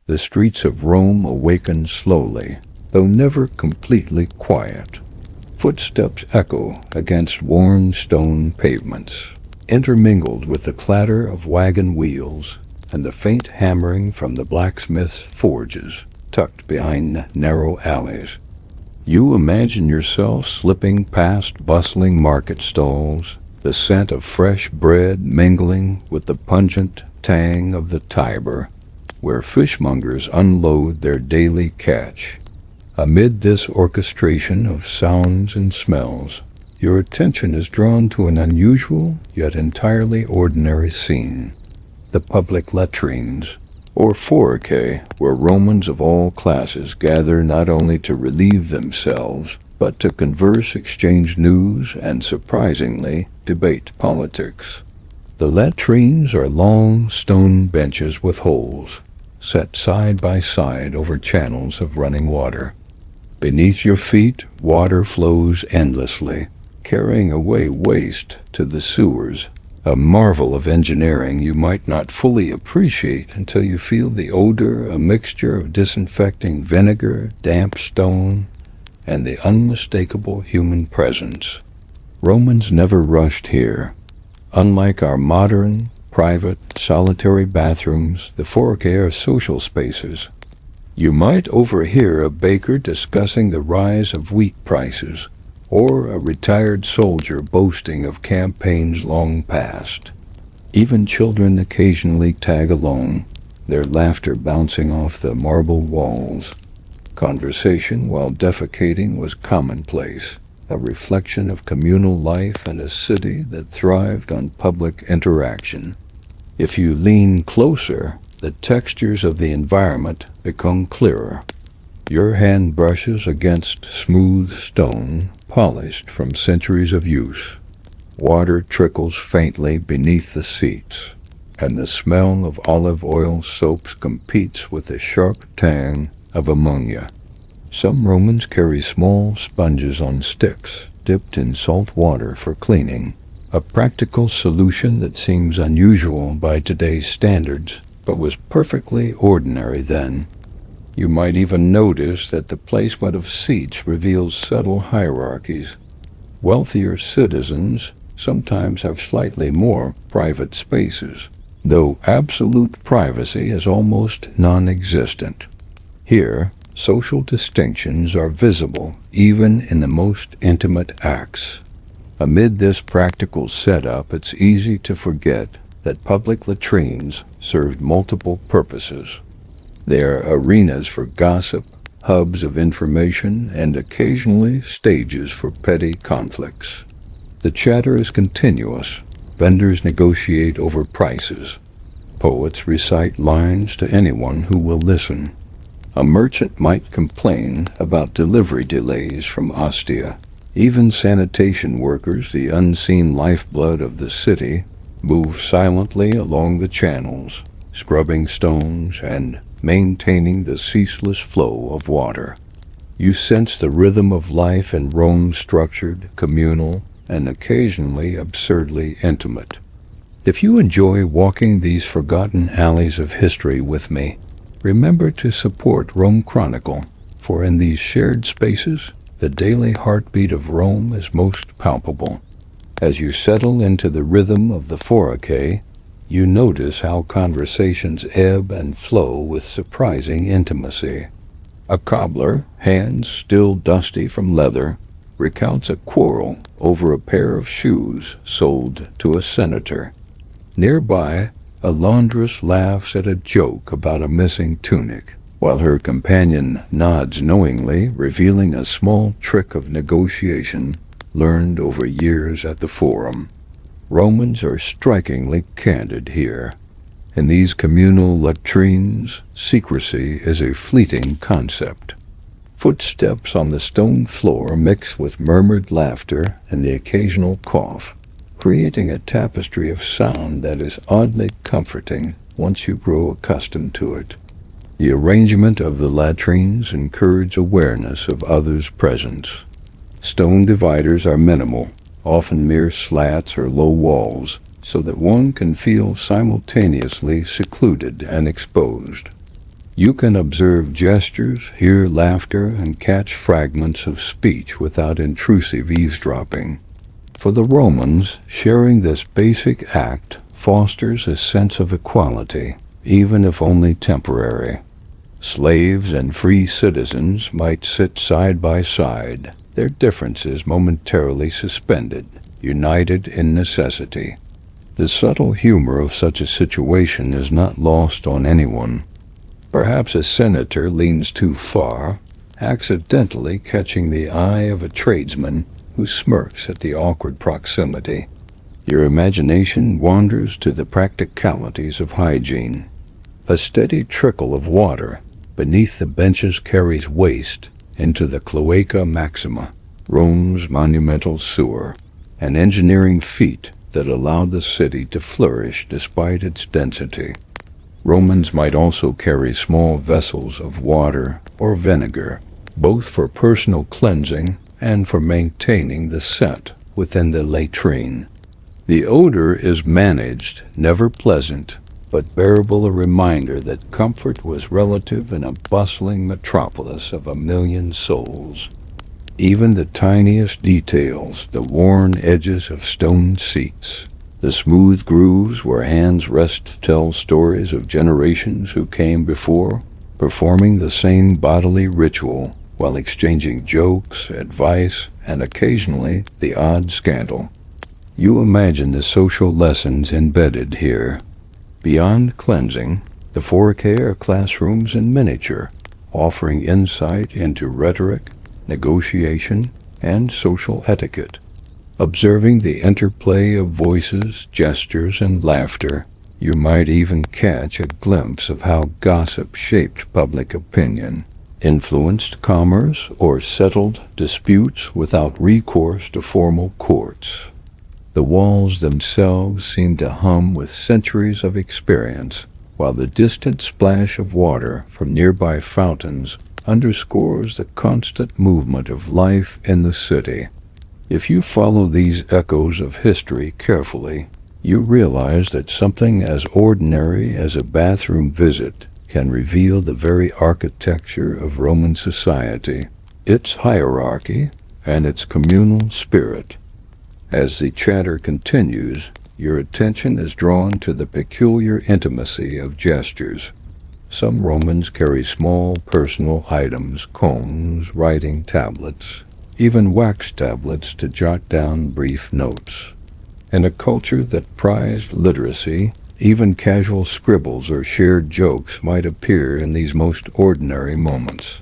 The streets of Rome awaken slowly, though never completely quiet. Footsteps echo against worn stone pavements, intermingled with the clatter of wagon wheels and the faint hammering from the blacksmith's forges tucked behind narrow alleys. You imagine yourself slipping past bustling market stalls, the scent of fresh bread mingling with the pungent tang of the Tiber, where fishmongers unload their daily catch. Amid this orchestration of sounds and smells, your attention is drawn to an unusual yet entirely ordinary scene: the public latrines, or foracae, where Romans of all classes gather not only to relieve themselves, but to converse, exchange news, and, surprisingly, debate politics. The latrines are long stone benches with holes, set side by side over channels of running water. Beneath your feet, water flows endlessly, carrying away waste to the sewers, a marvel of engineering you might not fully appreciate until you feel the odor, a mixture of disinfecting vinegar, damp stone, and the unmistakable human presence. Romans never rushed here. Unlike our modern, private, solitary bathrooms, the foracae are social spaces. You might overhear a baker discussing the rise of wheat prices, or a retired soldier boasting of campaigns long past. Even children occasionally tag along, their laughter bouncing off the marble walls. Conversation while defecating was commonplace, a reflection of communal life in a city that thrived on public interaction. If you lean closer, the textures of the environment become clearer. Your hand brushes against smooth stone, polished from centuries of use. Water trickles faintly beneath the seats, and the smell of olive oil soaps competes with the sharp tang of ammonia. Some Romans carry small sponges on sticks, dipped in salt water for cleaning, a practical solution that seems unusual by today's standards, but was perfectly ordinary then. You might even notice that the placement of seats reveals subtle hierarchies. Wealthier citizens sometimes have slightly more private spaces, though absolute privacy is almost non-existent. Here, social distinctions are visible even in the most intimate acts. Amid this practical setup, it's easy to forget that public latrines served multiple purposes. They are arenas for gossip, hubs of information, and occasionally stages for petty conflicts. The chatter is continuous. Vendors negotiate over prices. Poets recite lines to anyone who will listen. A merchant might complain about delivery delays from Ostia. Even sanitation workers, the unseen lifeblood of the city, move silently along the channels, scrubbing stones and maintaining the ceaseless flow of water. You sense the rhythm of life in Rome, structured, communal, and occasionally absurdly intimate. If you enjoy walking these forgotten alleys of history with me, remember to support RomeChronicle, for in these shared spaces, the daily heartbeat of Rome is most palpable. As you settle into the rhythm of the foracae, you notice how conversations ebb and flow with surprising intimacy. A cobbler, hands still dusty from leather, recounts a quarrel over a pair of shoes sold to a senator. Nearby, a laundress laughs at a joke about a missing tunic, while her companion nods knowingly, revealing a small trick of negotiation learned over years at the Forum. Romans are strikingly candid here. In these communal latrines, secrecy is a fleeting concept. Footsteps on the stone floor mix with murmured laughter and the occasional cough, creating a tapestry of sound that is oddly comforting once you grow accustomed to it. The arrangement of the latrines encourages awareness of others' presence. Stone dividers are minimal, often mere slats or low walls, so that one can feel simultaneously secluded and exposed. You can observe gestures, hear laughter, and catch fragments of speech without intrusive eavesdropping. For the Romans, sharing this basic act fosters a sense of equality, even if only temporary. Slaves and free citizens might sit side by side, their differences momentarily suspended, united in necessity. The subtle humor of such a situation is not lost on anyone. Perhaps a senator leans too far, accidentally catching the eye of a tradesman who smirks at the awkward proximity. Your imagination wanders to the practicalities of hygiene. A steady trickle of water beneath the benches carries waste into the Cloaca Maxima, Rome's monumental sewer, an engineering feat that allowed the city to flourish despite its density. Romans might also carry small vessels of water or vinegar, both for personal cleansing and for maintaining the scent within the latrine. The odor is managed, never pleasant, but bearable, a reminder that comfort was relative in a bustling metropolis of 1,000,000 souls. Even the tiniest details, the worn edges of stone seats, the smooth grooves where hands rest, tell stories of generations who came before, performing the same bodily ritual while exchanging jokes, advice, and occasionally the odd scandal. You imagine the social lessons embedded here. Beyond cleansing, the foyer are classrooms in miniature, offering insight into rhetoric, negotiation, and social etiquette. Observing the interplay of voices, gestures, and laughter, you might even catch a glimpse of how gossip shaped public opinion, influenced commerce, or settled disputes without recourse to formal courts. The walls themselves seem to hum with centuries of experience, while the distant splash of water from nearby fountains underscores the constant movement of life in the city. If you follow these echoes of history carefully, you realize that something as ordinary as a bathroom visit can reveal the very architecture of Roman society, its hierarchy, and its communal spirit. As the chatter continues, your attention is drawn to the peculiar intimacy of gestures. Some Romans carry small personal items, combs, writing tablets, even wax tablets to jot down brief notes. In a culture that prized literacy, even casual scribbles or shared jokes might appear in these most ordinary moments.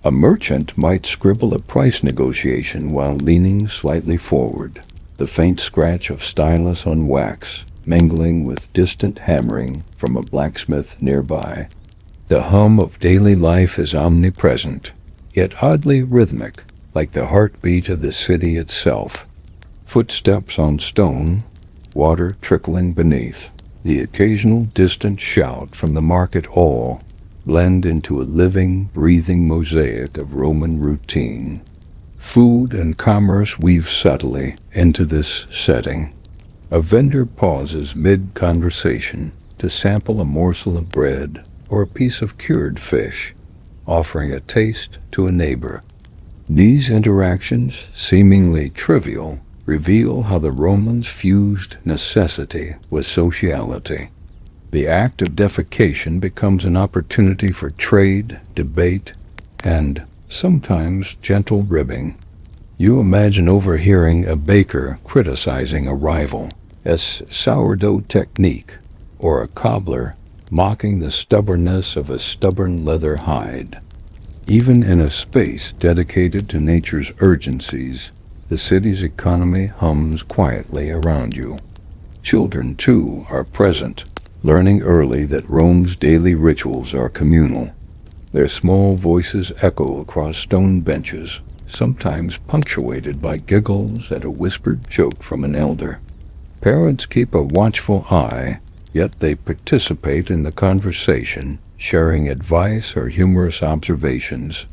A merchant might scribble a price negotiation while leaning slightly forward, the faint scratch of stylus on wax mingling with distant hammering from a blacksmith nearby. The hum of daily life is omnipresent, yet oddly rhythmic, like the heartbeat of the city itself. Footsteps on stone, water trickling beneath, the occasional distant shout from the market hall blend into a living, breathing mosaic of Roman routine. Food and commerce weave subtly into this setting. A vendor pauses mid-conversation to sample a morsel of bread or a piece of cured fish, offering a taste to a neighbor. These interactions, seemingly trivial, reveal how the Romans fused necessity with sociality. The act of defecation becomes an opportunity for trade, debate, and sometimes gentle ribbing. You imagine overhearing a baker criticizing a rival, a sourdough technique, or a cobbler mocking the stubbornness of a stubborn leather hide. Even in a space dedicated to nature's urgencies, the city's economy hums quietly around you. Children, too, are present, learning early that Rome's daily rituals are communal. Their small voices echo across stone benches, sometimes punctuated by giggles at a whispered joke from an elder. Parents keep a watchful eye, yet they participate in the conversation, sharing advice or humorous observations.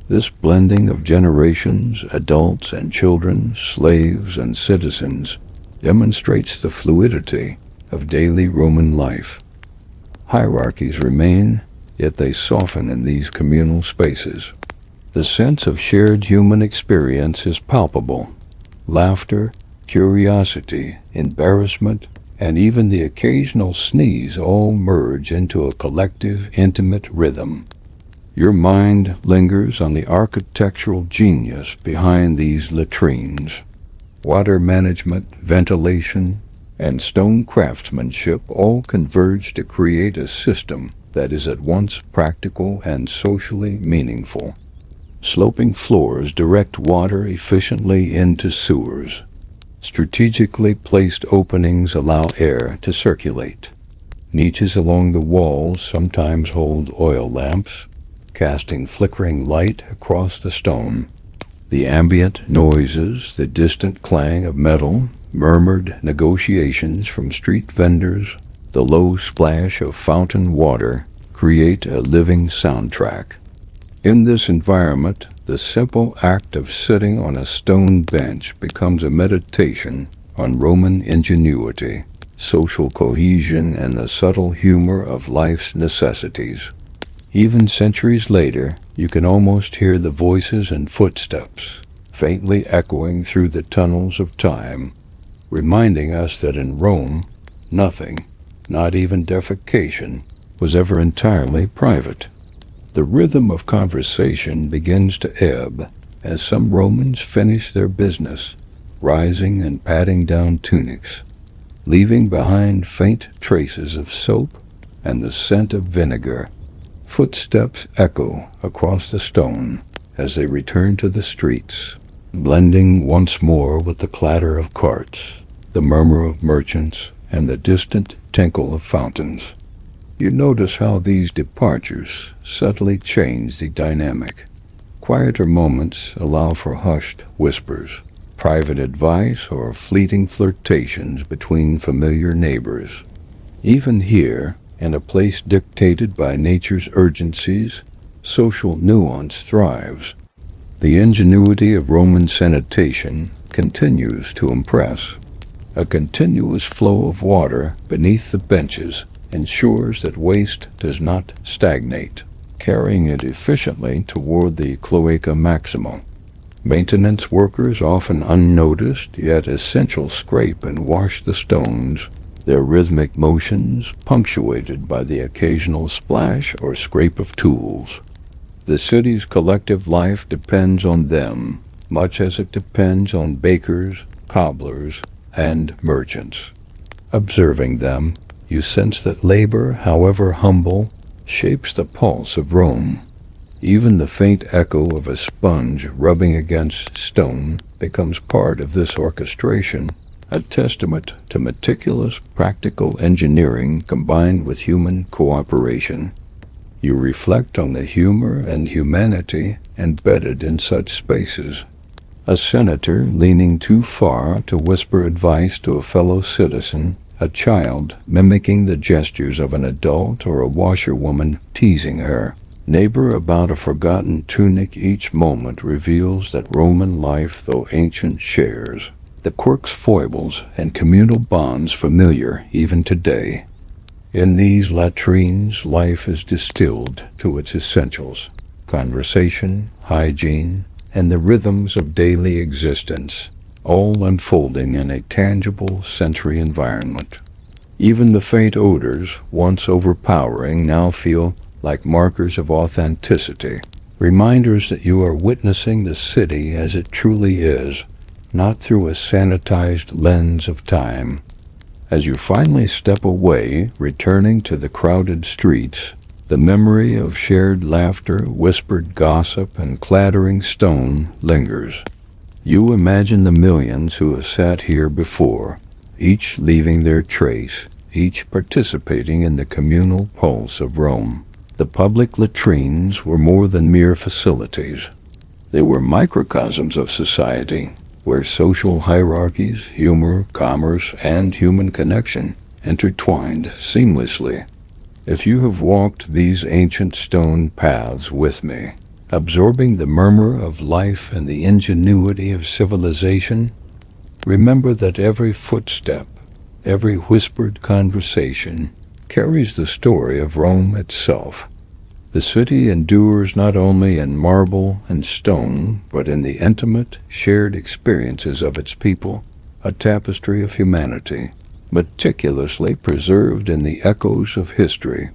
This blending of generations, adults and children, slaves and citizens, demonstrates the fluidity of daily Roman life. Hierarchies remain, yet they soften in these communal spaces. The sense of shared human experience is palpable. Laughter, curiosity, embarrassment, and even the occasional sneeze all merge into a collective, intimate rhythm. Your mind lingers on the architectural genius behind these latrines. Water management, ventilation, and stone craftsmanship all converge to create a system that is at once practical and socially meaningful. Sloping floors direct water efficiently into sewers. Strategically placed openings allow air to circulate. Niches along the walls sometimes hold oil lamps, casting flickering light across the stone. The ambient noises, the distant clang of metal, murmured negotiations from street vendors, the low splash of fountain water create a living soundtrack. In this environment, the simple act of sitting on a stone bench becomes a meditation on Roman ingenuity, social cohesion, and the subtle humor of life's necessities. Even centuries later, you can almost hear the voices and footsteps, faintly echoing through the tunnels of time, reminding us that in Rome, nothing, not even defecation, was ever entirely private. The rhythm of conversation begins to ebb as some Romans finish their business, rising and patting down tunics, leaving behind faint traces of soap and the scent of vinegar. Footsteps echo across the stone as they return to the streets, blending once more with the clatter of carts, the murmur of merchants, and the distant tinkle of fountains. You notice how these departures subtly change the dynamic. Quieter moments allow for hushed whispers, private advice, or fleeting flirtations between familiar neighbors. Even here, in a place dictated by nature's urgencies, social nuance thrives. The ingenuity of Roman sanitation continues to impress. A continuous flow of water beneath the benches ensures that waste does not stagnate, carrying it efficiently toward the cloaca maxima. Maintenance workers, often unnoticed yet essential, scrape and wash the stones, their rhythmic motions punctuated by the occasional splash or scrape of tools. The city's collective life depends on them, much as it depends on bakers, cobblers, and merchants. Observing them, you sense that labor, however humble, shapes the pulse of Rome. Even the faint echo of a sponge rubbing against stone becomes part of this orchestration, a testament to meticulous practical engineering combined with human cooperation. You reflect on the humor and humanity embedded in such spaces. A senator leaning too far to whisper advice to a fellow citizen, a child mimicking the gestures of an adult, or a washerwoman teasing her neighbor about a forgotten tunic. Each moment reveals that Roman life, though ancient, shares the quirks, foibles, and communal bonds familiar even today. In these latrines, life is distilled to its essentials: conversation, hygiene, and the rhythms of daily existence, all unfolding in a tangible sensory environment. Even the faint odors, once overpowering, now feel like markers of authenticity, reminders that you are witnessing the city as it truly is, not through a sanitized lens of time. As you finally step away, returning to the crowded streets, the memory of shared laughter, whispered gossip, and clattering stone lingers. You imagine the millions who have sat here before, each leaving their trace, each participating in the communal pulse of Rome. The public latrines were more than mere facilities. They were microcosms of society, where social hierarchies, humor, commerce, and human connection intertwined seamlessly. If you have walked these ancient stone paths with me, absorbing the murmur of life and the ingenuity of civilization, remember that every footstep, every whispered conversation carries the story of Rome itself. The city endures not only in marble and stone, but in the intimate, shared experiences of its people, a tapestry of humanity, meticulously preserved in the echoes of history.